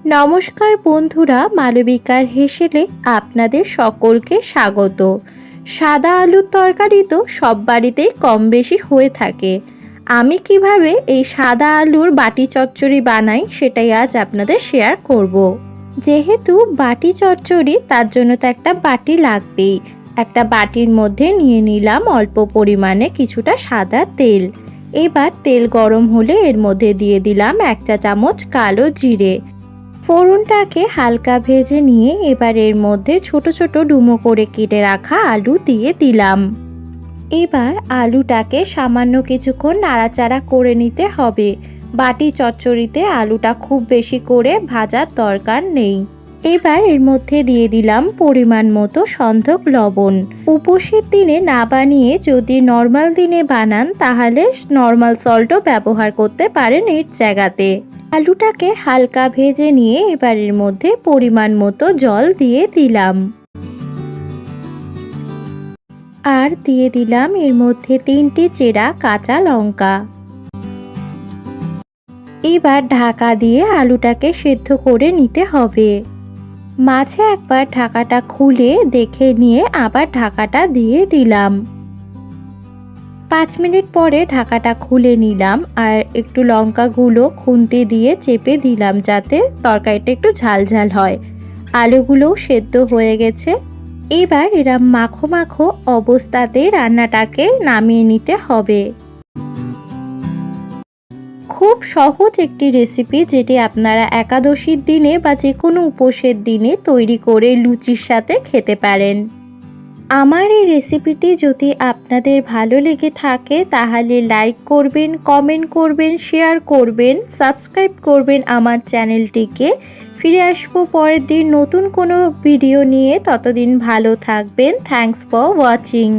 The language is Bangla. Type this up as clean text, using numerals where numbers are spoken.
নমস্কার বন্ধুরা, মালবিকার হেসেলে আপনাদের সকলকে স্বাগত। সাদা আলুর তরকারি তো সব বাড়িতেই কম বেশি হয়ে থাকে। আমি কিভাবে এই সাদা আলুর বাটি চচ্চড়ি বানাই সেটাই আজ আপনাদের শেয়ার করব। যেহেতু বাটি চচ্চড়ি, তার জন্য তো একটা বাটি লাগবেই। একটা বাটির মধ্যে নিয়ে নিলাম অল্প পরিমাণে কিছুটা সাদা তেল। এবার তেল গরম হলে এর মধ্যে দিয়ে দিলাম 1 চা চামচ কালো জিরে। ফোড়নটাকে হালকা ভেজে নিয়ে এবার এর মধ্যে ছোট ছোট ডুমো করে কেটে রাখা আলু দিয়ে দিলাম। এবার আলুটাকে সামান্য কিছুক্ষণ নাড়াচাড়া করে নিতে হবে। বাটি চচ্চড়িতে আলুটা খুব বেশি করে ভাজার দরকার নেই। এবার এর মধ্যে দিয়ে দিলাম পরিমাণ মতো সন্ধক লবণ। উপোসের দিনে না বানিয়ে যদি নর্মাল দিনে বানান তাহলে নর্মাল সল্টও ব্যবহার করতে পারেন এর জায়গাতে। আলুটাকে হালকা ভেজে নিয়ে এবার এর মধ্যে পরিমাণ মতো জল দিয়ে দিলাম। আর দিয়ে দিলাম এর মধ্যে 3টে চেরা কাঁচা লঙ্কা। এবার ঢাকা দিয়ে আলুটাকে সেদ্ধ করে নিতে হবে। মাঝে একবার ঢাকাটা খুলে দেখে নিয়ে আবার ঢাকাটা দিয়ে দিলাম। 5 মিনিট পরে ঢাকাটা খুলে নিলাম আর একটু লঙ্কাগুলো খুন্তি দিয়ে চেপে দিলাম যাতে তরকারিটা একটু ঝাল ঝাল হয়। আলুগুলোও সেদ্ধ হয়ে গেছে। এবার এরম মাখো মাখো অবস্থাতে রান্নাটাকে নামিয়ে নিতে হবে। খুব সহজ একটি রেসিপি, যেটি আপনারা একাদশীর দিনে বা যে কোনো উপোসের দিনে তৈরি করে লুচির সাথে খেতে পারেন। আমার এই রেসিপিটি যদি আপনাদের ভালো লেগে থাকে তাহলে লাইক করবেন, কমেন্ট করবেন, শেয়ার করবেন, সাবস্ক্রাইব করবেন আমার চ্যানেলটিকে। ফিরে আসবো পরের দিন নতুন কোনো ভিডিও নিয়ে। ততদিন ভালো থাকবেন। Thanks for watching.